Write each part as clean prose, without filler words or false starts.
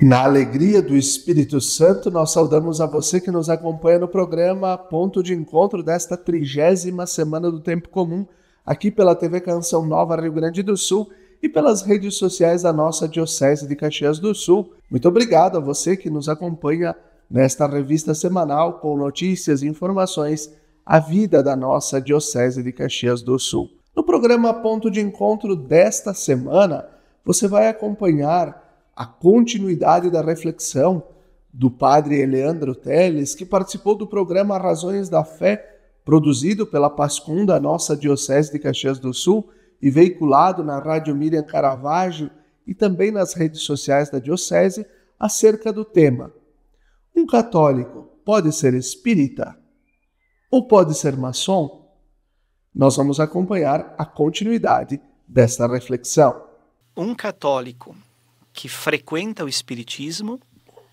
Na alegria do Espírito Santo, nós saudamos a você que nos acompanha no programa Ponto de Encontro desta 30ª Semana do Tempo Comum, aqui pela TV Canção Nova Rio Grande do Sul e pelas redes sociais da nossa Diocese de Caxias do Sul. Muito obrigado a você que nos acompanha nesta revista semanal com notícias e informações à vida da nossa Diocese de Caxias do Sul. No programa Ponto de Encontro desta semana, você vai acompanhar a continuidade da reflexão do padre Eleandro Teles, que participou do programa Razões da Fé, produzido pela Pascum da nossa Diocese de Caxias do Sul e veiculado na Rádio Miriam Caravaggio e também nas redes sociais da Diocese, acerca do tema: um católico pode ser espírita ou pode ser maçom? Nós vamos acompanhar a continuidade desta reflexão. Um católico que frequenta o espiritismo,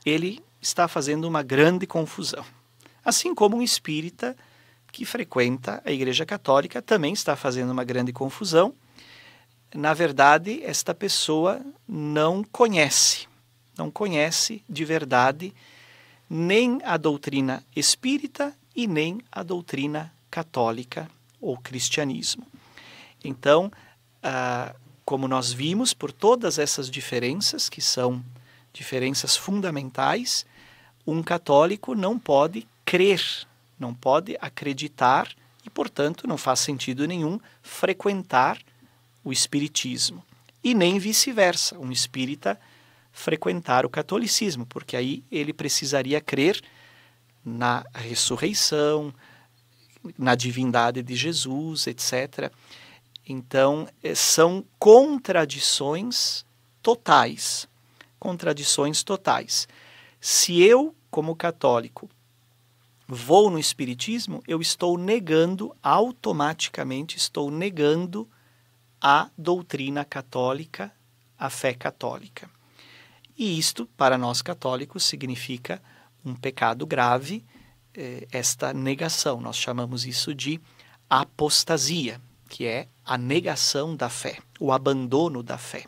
ele está fazendo uma grande confusão. Assim como um espírita que frequenta a Igreja Católica também está fazendo uma grande confusão. Na verdade, esta pessoa não conhece de verdade nem a doutrina espírita e nem a doutrina católica ou cristianismo. Então, como nós vimos, por todas essas diferenças, que são diferenças fundamentais, um católico não pode crer, não pode acreditar e, portanto, não faz sentido nenhum frequentar o espiritismo. E nem vice-versa, um espírita frequentar o catolicismo, porque aí ele precisaria crer na ressurreição, na divindade de Jesus, etc. Então, são contradições totais. Se eu, como católico, vou no espiritismo, eu estou negando, automaticamente estou negando a doutrina católica, a fé católica. E isto, para nós católicos, significa um pecado grave, esta negação. Nós chamamos isso de apostasia, que é a negação da fé, o abandono da fé.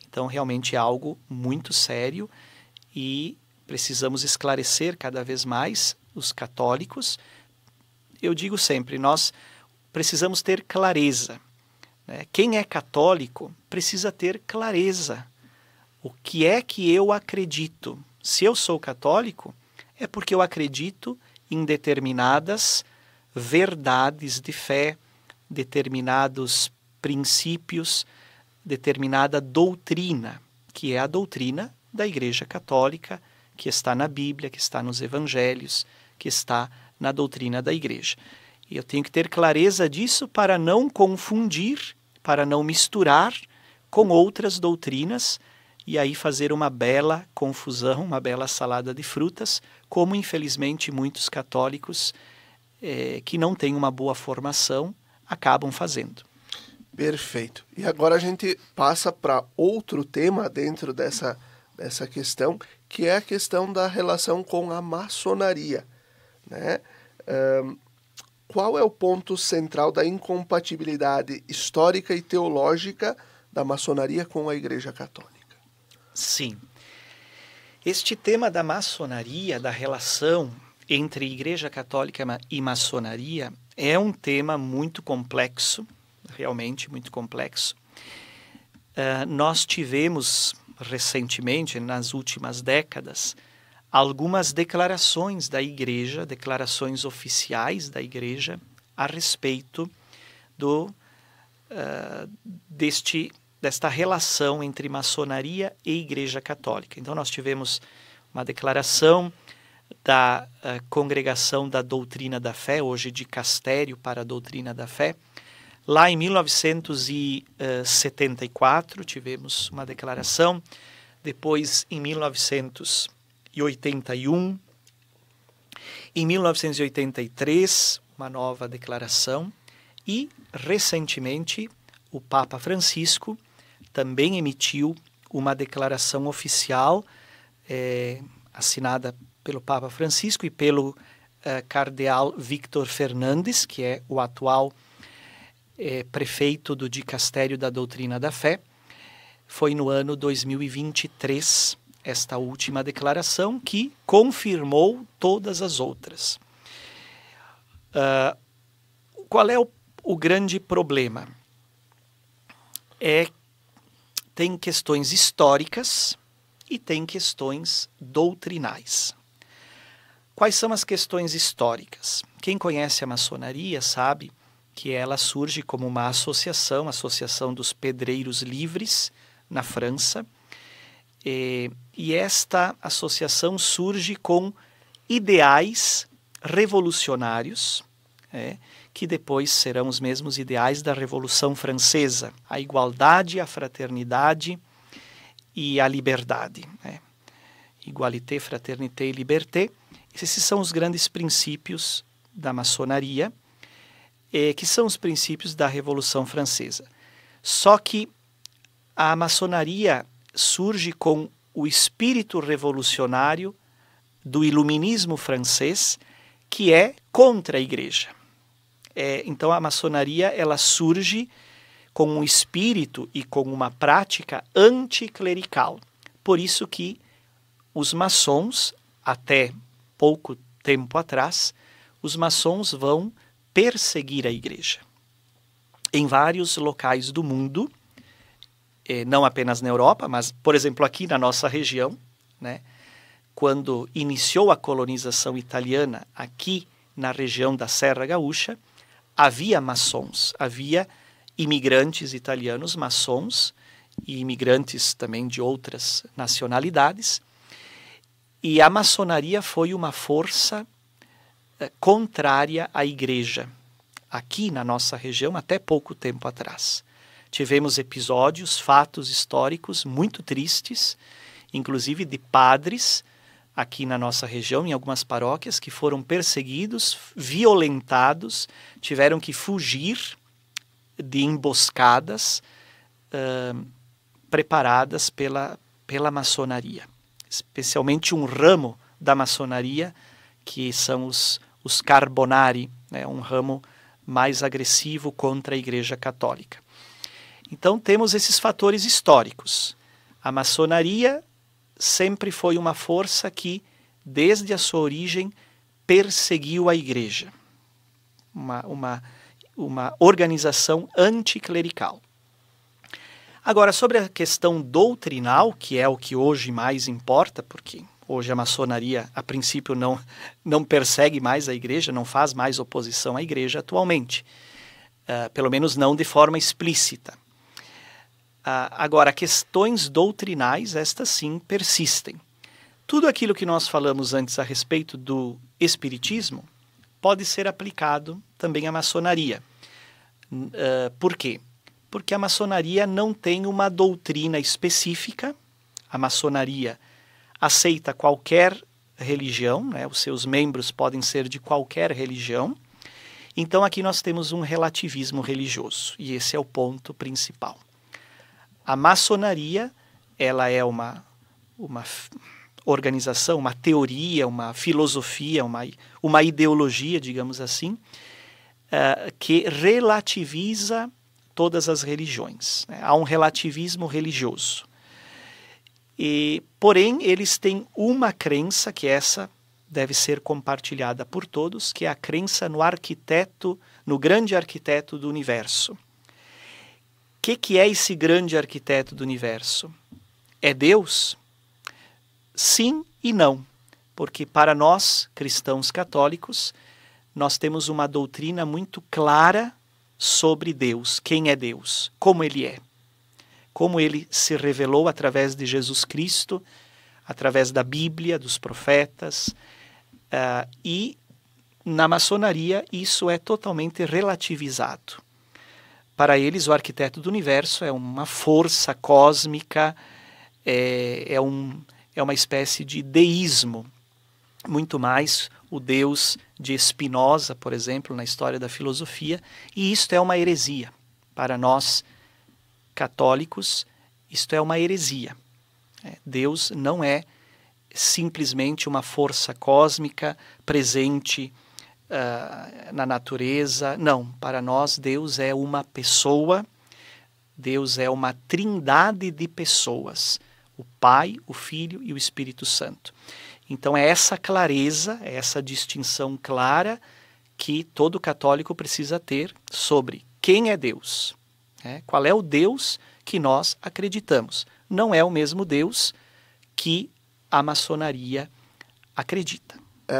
Então, realmente é algo muito sério e precisamos esclarecer cada vez mais os católicos. Eu digo sempre, nós precisamos ter clareza, né? Quem é católico precisa ter clareza. O que é que eu acredito? Se eu sou católico, é porque eu acredito em determinadas verdades de fé, determinados princípios, determinada doutrina, que é a doutrina da Igreja Católica, que está na Bíblia, que está nos Evangelhos, que está na doutrina da Igreja. E eu tenho que ter clareza disso para não confundir, para não misturar com outras doutrinas e aí fazer uma bela confusão, uma bela salada de frutas, como infelizmente muitos católicos que não têm uma boa formação acabam fazendo. Perfeito. E agora a gente passa para outro tema dentro dessa questão, que é a questão da relação com a maçonaria, né? Qual é o ponto central da incompatibilidade histórica e teológica da maçonaria com a Igreja Católica? Sim. Este tema da maçonaria, da relação entre Igreja Católica e maçonaria, é um tema muito complexo, realmente muito complexo. Nós tivemos recentemente, nas últimas décadas, algumas declarações da Igreja, declarações oficiais da Igreja a respeito desta relação entre maçonaria e Igreja Católica. Então nós tivemos uma declaração da Congregação da Doutrina da Fé, hoje de Castério para a Doutrina da Fé. Lá em 1974 tivemos uma declaração, depois em 1981, em 1983 uma nova declaração e recentemente o Papa Francisco também emitiu uma declaração oficial assinada pelo Papa Francisco e pelo cardeal Victor Fernandes, que é o atual prefeito do Dicastério da Doutrina da Fé. Foi no ano 2023, esta última declaração que confirmou todas as outras. Qual é o grande problema? Tem questões históricas e tem questões doutrinais. Quais são as questões históricas? Quem conhece a maçonaria sabe que ela surge como uma associação, a Associação dos Pedreiros Livres, na França, e esta associação surge com ideais revolucionários, que depois serão os mesmos ideais da Revolução Francesa, a igualdade, a fraternidade e a liberdade. Igualité, fraternité e liberté. Esses são os grandes princípios da maçonaria, que são os princípios da Revolução Francesa. Só que a maçonaria surge com o espírito revolucionário do iluminismo francês, que é contra a igreja. Então a maçonaria ela surge com um espírito e com uma prática anticlerical. Por isso que os maçons, até pouco tempo atrás, os maçons vão perseguir a igreja. Em vários locais do mundo, não apenas na Europa, mas, por exemplo, aqui na nossa região, quando iniciou a colonização italiana aqui na região da Serra Gaúcha, havia maçons, havia imigrantes italianos maçons e imigrantes também de outras nacionalidades. E a maçonaria foi uma força contrária à igreja, aqui na nossa região, até pouco tempo atrás. Tivemos episódios, fatos históricos muito tristes, inclusive de padres aqui na nossa região, em algumas paróquias, que foram perseguidos, violentados, tiveram que fugir de emboscadas preparadas pela maçonaria. Especialmente um ramo da maçonaria, que são os Carbonari, um ramo mais agressivo contra a Igreja Católica. Então temos esses fatores históricos. A maçonaria sempre foi uma força que, desde a sua origem, perseguiu a igreja. Uma organização anticlerical. Agora, sobre a questão doutrinal, que é o que hoje mais importa, porque hoje a maçonaria, a princípio, não persegue mais a igreja, não faz mais oposição à igreja atualmente. Pelo menos não de forma explícita. Agora, questões doutrinais, estas sim persistem. Tudo aquilo que nós falamos antes a respeito do espiritismo pode ser aplicado também à maçonaria. Por quê? Porque a maçonaria não tem uma doutrina específica. A maçonaria aceita qualquer religião, os seus membros podem ser de qualquer religião. Então aqui nós temos um relativismo religioso, e esse é o ponto principal. A maçonaria, ela é uma organização, uma teoria, uma filosofia, uma ideologia, digamos assim, que relativiza todas as religiões. Há um relativismo religioso. Porém, eles têm uma crença, que essa deve ser compartilhada por todos, que é a crença no grande arquiteto do universo. O que é esse grande arquiteto do universo? É Deus? Sim e não, porque para nós, cristãos católicos, nós temos uma doutrina muito clara sobre Deus, quem é Deus, como Ele é. Como Ele se revelou através de Jesus Cristo, através da Bíblia, dos profetas, e na maçonaria isso é totalmente relativizado. Para eles, o arquiteto do universo é uma força cósmica, é uma espécie de deísmo. Muito mais o Deus de Spinoza, por exemplo, na história da filosofia. E isto é uma heresia. Para nós, católicos, isto é uma heresia. Deus não é simplesmente uma força cósmica presente na natureza. Não, para nós Deus é uma pessoa, Deus é uma trindade de pessoas, o Pai, o Filho e o Espírito Santo. Então é essa clareza, é essa distinção clara que todo católico precisa ter sobre quem é Deus, né? Qual é o Deus que nós acreditamos. Não é o mesmo Deus que a maçonaria acredita.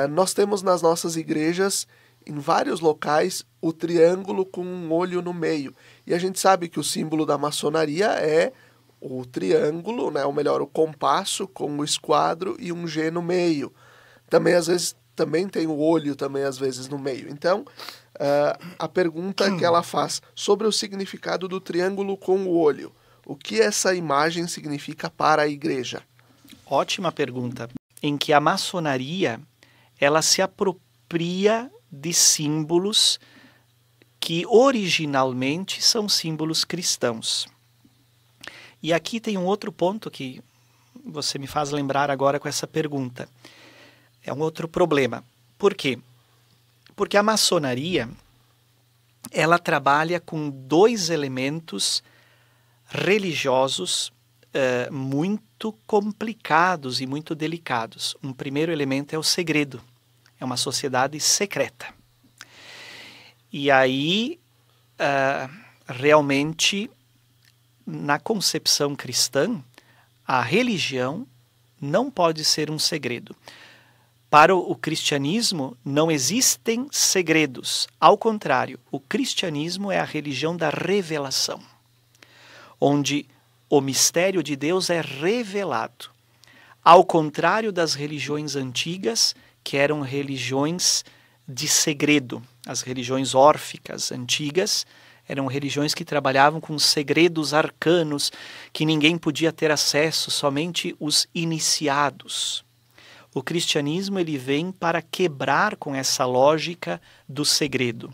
Nós temos nas nossas igrejas, em vários locais, o triângulo com um olho no meio. E a gente sabe que o símbolo da maçonaria é o triângulo, né? Ou melhor, o compasso com o esquadro e um G no meio. Também, às vezes, também tem o olho também, às vezes, no meio. Então, a pergunta que ela faz sobre o significado do triângulo com o olho. O que essa imagem significa para a igreja? Ótima pergunta. Em que a maçonaria, ela se apropria de símbolos que originalmente são símbolos cristãos. E aqui tem um outro ponto que você me faz lembrar agora com essa pergunta. É um outro problema. Por quê? Porque a maçonaria, ela trabalha com dois elementos religiosos muito complicados e muito delicados. Um primeiro elemento é o segredo. É uma sociedade secreta. E aí, realmente, na concepção cristã, a religião não pode ser um segredo. Para o cristianismo, não existem segredos. Ao contrário, o cristianismo é a religião da revelação, onde o mistério de Deus é revelado. Ao contrário das religiões antigas, que eram religiões de segredo. As religiões órficas antigas eram religiões que trabalhavam com segredos arcanos que ninguém podia ter acesso, somente os iniciados. O cristianismo ele vem para quebrar com essa lógica do segredo.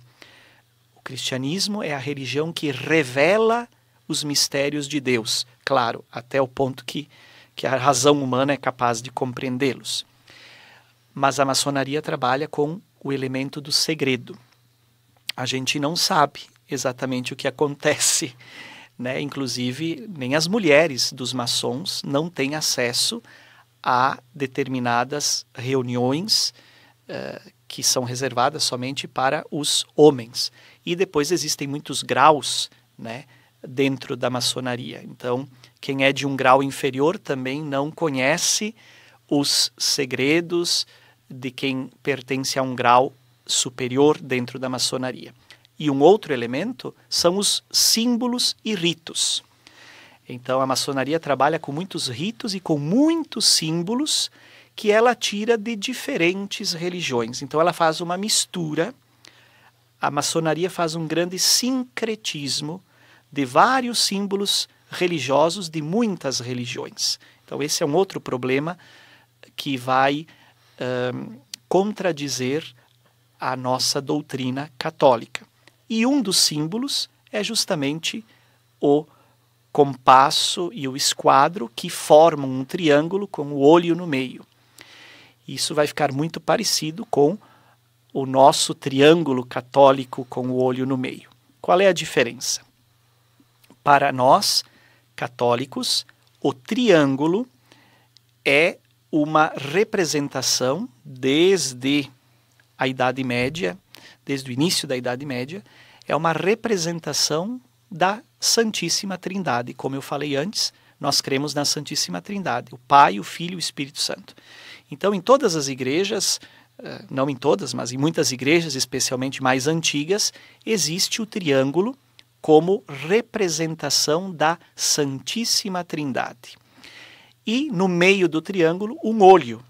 O cristianismo é a religião que revela os mistérios de Deus, claro, até o ponto que a razão humana é capaz de compreendê-los. Mas a maçonaria trabalha com o elemento do segredo. A gente não sabe exatamente o que acontece, né? Inclusive, nem as mulheres dos maçons não têm acesso a determinadas reuniões que são reservadas somente para os homens. E depois existem muitos graus, né, dentro da maçonaria. Então, quem é de um grau inferior também não conhece os segredos de quem pertence a um grau superior dentro da maçonaria. E um outro elemento são os símbolos e ritos. Então, a maçonaria trabalha com muitos ritos e com muitos símbolos que ela tira de diferentes religiões. Então, ela faz uma mistura. A maçonaria faz um grande sincretismo de vários símbolos religiosos de muitas religiões. Então, esse é um outro problema que vai contradizer a nossa doutrina católica. E um dos símbolos é justamente o compasso e o esquadro que formam um triângulo com o olho no meio. Isso vai ficar muito parecido com o nosso triângulo católico com o olho no meio. Qual é a diferença? Para nós, católicos, o triângulo é uma representação desde a Idade Média, desde o início da Idade Média, é uma representação da Santíssima Trindade. Como eu falei antes, nós cremos na Santíssima Trindade, o Pai, o Filho e o Espírito Santo. Então, em todas as igrejas, não em todas, mas em muitas igrejas, especialmente mais antigas, existe o triângulo como representação da Santíssima Trindade. E no meio do triângulo, um olho,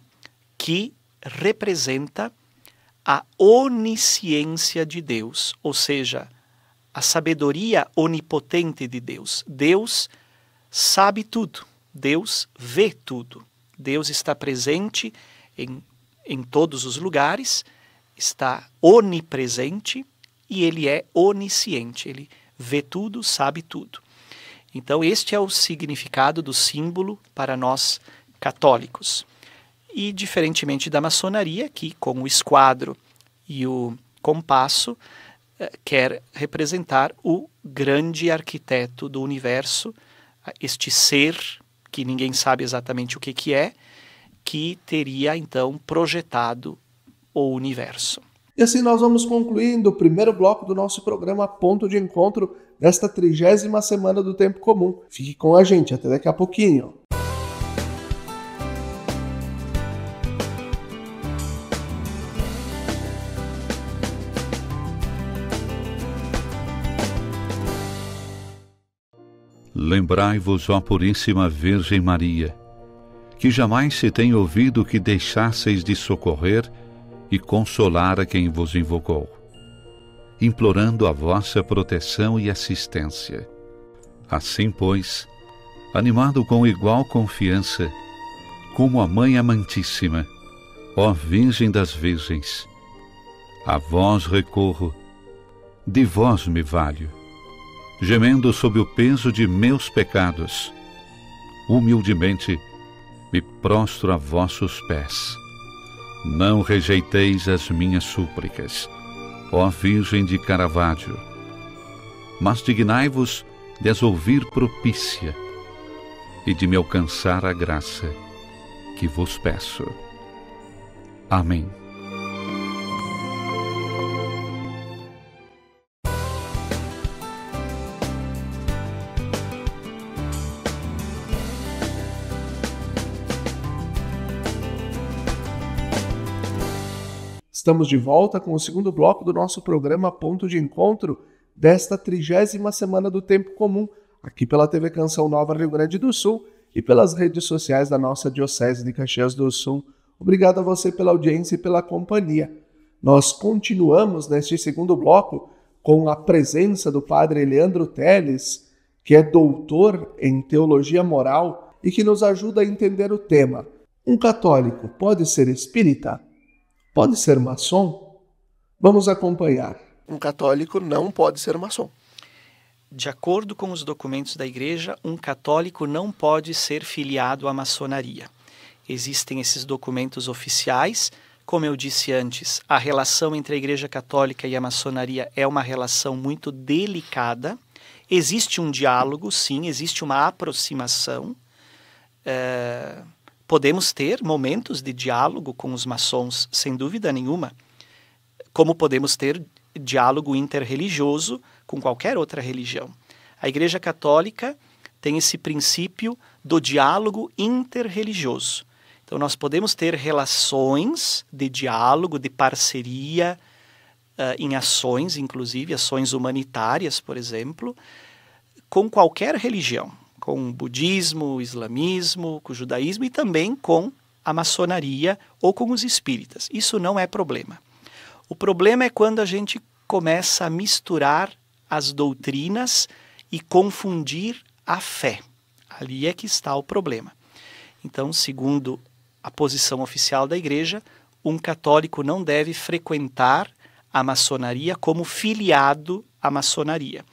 que representa a onisciência de Deus, ou seja, a sabedoria onipotente de Deus. Deus sabe tudo, Deus vê tudo. Deus está presente em todos os lugares, está onipresente e ele é onisciente, ele vê tudo, sabe tudo. Então este é o significado do símbolo para nós católicos. E diferentemente da maçonaria, que com o esquadro e o compasso quer representar o grande arquiteto do universo, este ser que ninguém sabe exatamente o que é, que teria então projetado o universo. E assim nós vamos concluindo o primeiro bloco do nosso programa Ponto de Encontro desta 30ª semana do Tempo Comum. Fique com a gente, até daqui a pouquinho. Lembrai-vos, ó Puríssima Virgem Maria, que jamais se tem ouvido que deixasseis de socorrer e consolar a quem vos invocou, implorando a vossa proteção e assistência. Assim, pois, animado com igual confiança, como a Mãe Amantíssima, ó Virgem das Virgens, a vós recorro, de vós me valho, gemendo sob o peso de meus pecados, humildemente me prostro a vossos pés. Não rejeiteis as minhas súplicas, ó Virgem de Caravaggio, mas dignai-vos de as ouvir propícia e de me alcançar a graça que vos peço. Amém. Estamos de volta com o segundo bloco do nosso programa Ponto de Encontro desta 30ª semana do Tempo Comum, aqui pela TV Canção Nova Rio Grande do Sul e pelas redes sociais da nossa Diocese de Caxias do Sul. Obrigado a você pela audiência e pela companhia. Nós continuamos neste segundo bloco com a presença do Padre Leandro Teles, que é doutor em Teologia Moral e que nos ajuda a entender o tema. Um católico pode ser espírita? Pode ser maçom? Vamos acompanhar. Um católico não pode ser maçom. De acordo com os documentos da Igreja, um católico não pode ser filiado à maçonaria. Existem esses documentos oficiais. Como eu disse antes, a relação entre a Igreja Católica e a maçonaria é uma relação muito delicada. Existe um diálogo, sim, existe uma aproximação. Podemos ter momentos de diálogo com os maçons, sem dúvida nenhuma, como podemos ter diálogo interreligioso com qualquer outra religião. A Igreja Católica tem esse princípio do diálogo interreligioso. Então, nós podemos ter relações de diálogo, de parceria, em ações, inclusive ações humanitárias, por exemplo, com qualquer religião. Com o budismo, o islamismo, com o judaísmo e também com a maçonaria ou com os espíritas. Isso não é problema. O problema é quando a gente começa a misturar as doutrinas e confundir a fé. Ali é que está o problema. Então, segundo a posição oficial da Igreja, um católico não deve frequentar a maçonaria como filiado à maçonaria.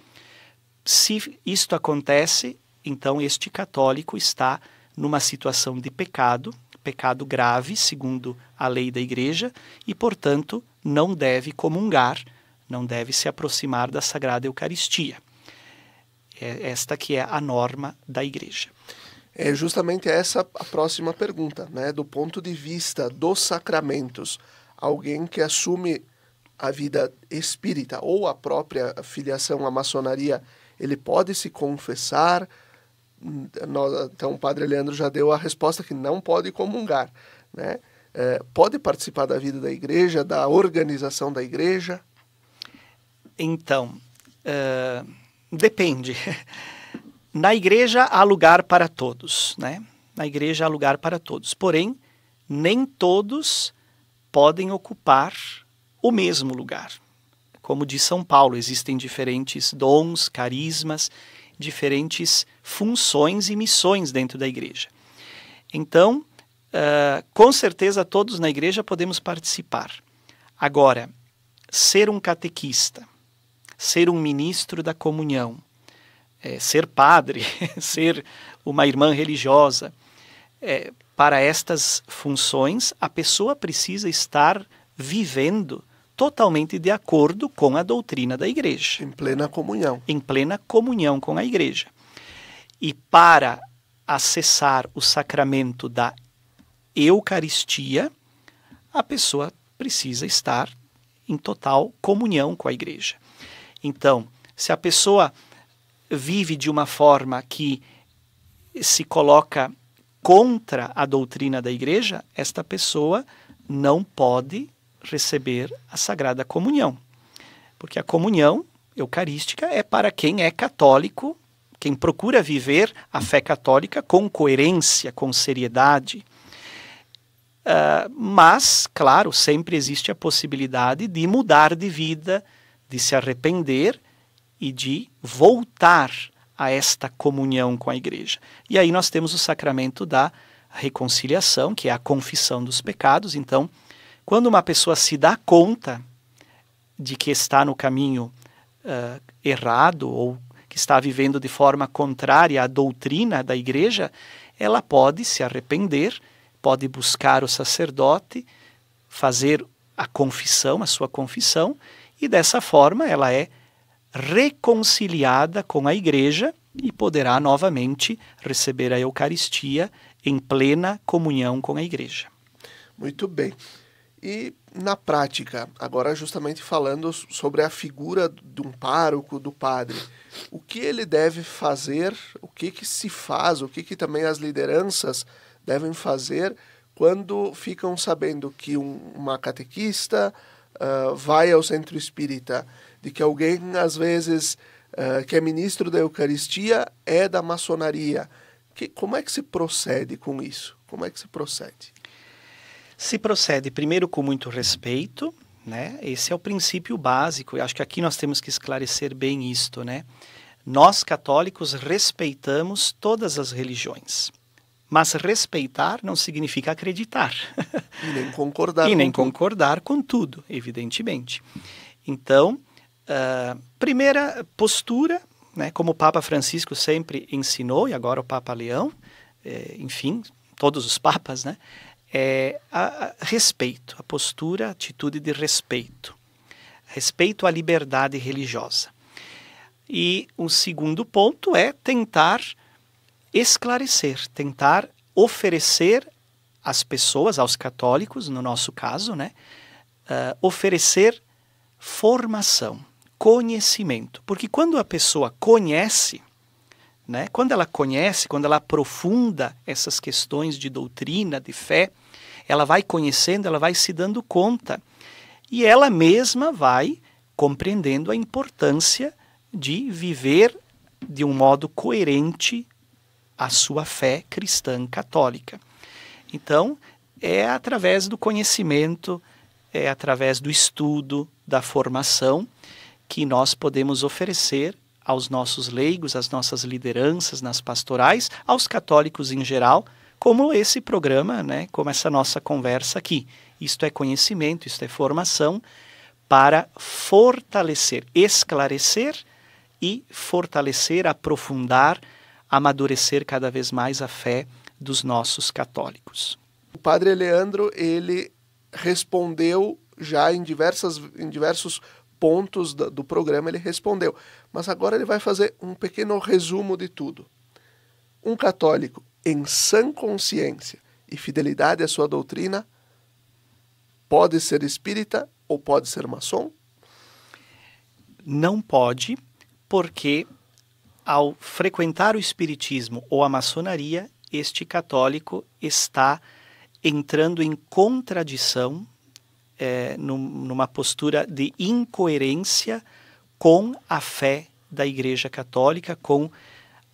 Se isto acontece, então este católico está numa situação de pecado, pecado grave, segundo a lei da Igreja, e, portanto, não deve comungar, não deve se aproximar da Sagrada Eucaristia. É esta que é a norma da Igreja. É justamente essa a próxima pergunta, né? Do ponto de vista dos sacramentos, alguém que assume a vida espírita ou a própria filiação à maçonaria, ele pode se confessar? Então o Padre Leandro já deu a resposta que não pode comungar, né? Pode participar da vida da Igreja, da organização da Igreja? Então, depende. Na Igreja há lugar para todos, né? Na Igreja há lugar para todos. Porém, nem todos podem ocupar o mesmo lugar. Como diz São Paulo, existem diferentes dons, carismas, diferentes funções e missões dentro da Igreja. Então, com certeza todos na Igreja podemos participar. Agora, ser um catequista, ser um ministro da comunhão, ser padre, ser uma irmã religiosa, para estas funções a pessoa precisa estar vivendo totalmente de acordo com a doutrina da Igreja. Em plena comunhão. Em plena comunhão com a Igreja. E para acessar o sacramento da Eucaristia, a pessoa precisa estar em total comunhão com a igreja. Então, se a pessoa vive de uma forma que se coloca contra a doutrina da igreja, esta pessoa não pode receber a Sagrada Comunhão. Porque a comunhão eucarística é para quem é católico, quem procura viver a fé católica com coerência, com seriedade. Mas, claro, sempre existe a possibilidade de mudar de vida, de se arrepender e de voltar a esta comunhão com a igreja. E aí nós temos o sacramento da reconciliação, que é a confissão dos pecados. Então, quando uma pessoa se dá conta de que está no caminho errado ou que está vivendo de forma contrária à doutrina da igreja, ela pode se arrepender, pode buscar o sacerdote, fazer a confissão, a sua confissão, e dessa forma ela é reconciliada com a igreja e poderá novamente receber a Eucaristia em plena comunhão com a igreja. Muito bem. E na prática, agora justamente falando sobre a figura de um pároco, do padre, o que ele deve fazer, o que se faz, o que também as lideranças devem fazer quando ficam sabendo que uma catequista vai ao centro espírita, de que alguém, às vezes, que é ministro da Eucaristia é da maçonaria. Como é que se procede com isso? Como é que se procede? Se procede primeiro com muito respeito, né? Esse é o princípio básico. Eu acho que aqui nós temos que esclarecer bem isto, né? Nós, católicos, respeitamos todas as religiões. Mas respeitar não significa acreditar. E nem concordar. E nem concordar com tudo, evidentemente. Então, primeira postura, né, como o Papa Francisco sempre ensinou, e agora o Papa Leão, enfim, todos os papas, né, é respeito, a postura, a atitude de respeito. Respeito à liberdade religiosa. E um segundo ponto é tentar esclarecer, tentar oferecer às pessoas, aos católicos, no nosso caso, né, oferecer formação, conhecimento. Porque quando a pessoa conhece, né, quando ela aprofunda essas questões de doutrina, de fé, ela vai conhecendo, ela vai se dando conta e ela mesma vai compreendendo a importância de viver de um modo coerente a sua fé cristã católica. Então, é através do conhecimento, é através do estudo, da formação, que nós podemos oferecer aos nossos leigos, às nossas lideranças nas pastorais, aos católicos em geral, como esse programa, né, como essa nossa conversa aqui. Isto é conhecimento, isto é formação para fortalecer, esclarecer e fortalecer, aprofundar, amadurecer cada vez mais a fé dos nossos católicos. O padre Leandro, ele respondeu já em diversos pontos do programa, ele respondeu. Mas agora ele vai fazer um pequeno resumo de tudo. Um católico em sã consciência e fidelidade à sua doutrina pode ser espírita ou pode ser maçom? Não pode, porque ao frequentar o espiritismo ou a maçonaria, este católico está entrando em contradição, numa postura de incoerência com a fé da Igreja Católica, com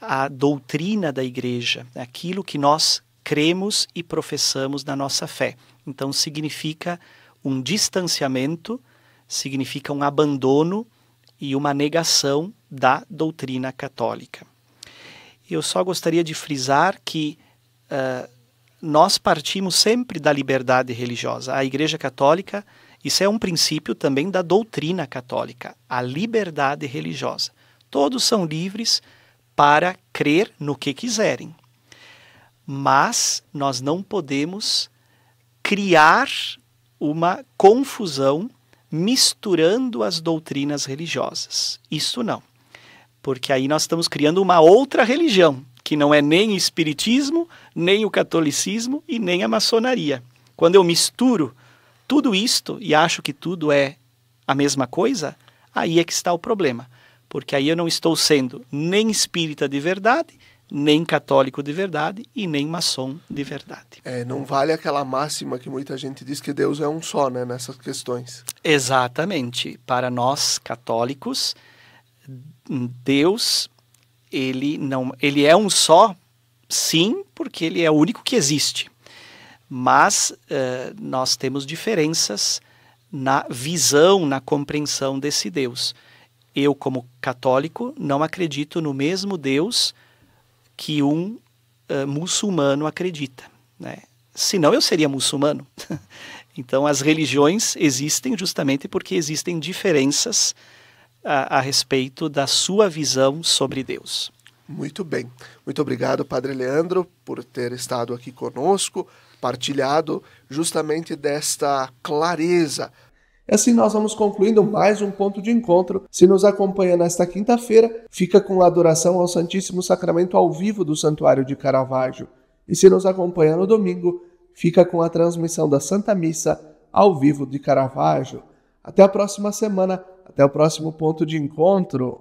a doutrina da Igreja, aquilo que nós cremos e professamos na nossa fé. Então significa um distanciamento, significa um abandono e uma negação da doutrina católica. Eu só gostaria de frisar que nós partimos sempre da liberdade religiosa. A Igreja Católica, isso é um princípio também da doutrina católica, a liberdade religiosa. Todos são livres para crer no que quiserem. Mas nós não podemos criar uma confusão misturando as doutrinas religiosas. Isso não. Porque aí nós estamos criando uma outra religião, que não é nem o espiritismo, nem o catolicismo e nem a maçonaria. Quando eu misturo tudo isto e acho que tudo é a mesma coisa, aí é que está o problema. Porque aí eu não estou sendo nem espírita de verdade, nem católico de verdade e nem maçom de verdade. Não vale aquela máxima que muita gente diz que Deus é um só, né, nessas questões. Exatamente. Para nós católicos, Deus, ele é um só, sim, porque ele é o único que existe. Mas nós temos diferenças na visão, na compreensão desse Deus. Eu, como católico, não acredito no mesmo Deus que um muçulmano acredita, né? Senão eu seria muçulmano. Então as religiões existem justamente porque existem diferenças a respeito da sua visão sobre Deus. Muito bem. Muito obrigado, Padre Leandro, por ter estado aqui conosco, partilhado justamente desta clareza. E assim nós vamos concluindo mais um ponto de encontro. Se nos acompanha nesta quinta-feira, fica com a adoração ao Santíssimo Sacramento ao vivo do Santuário de Caravaggio. E se nos acompanha no domingo, fica com a transmissão da Santa Missa ao vivo de Caravaggio. Até a próxima semana, até o próximo ponto de encontro.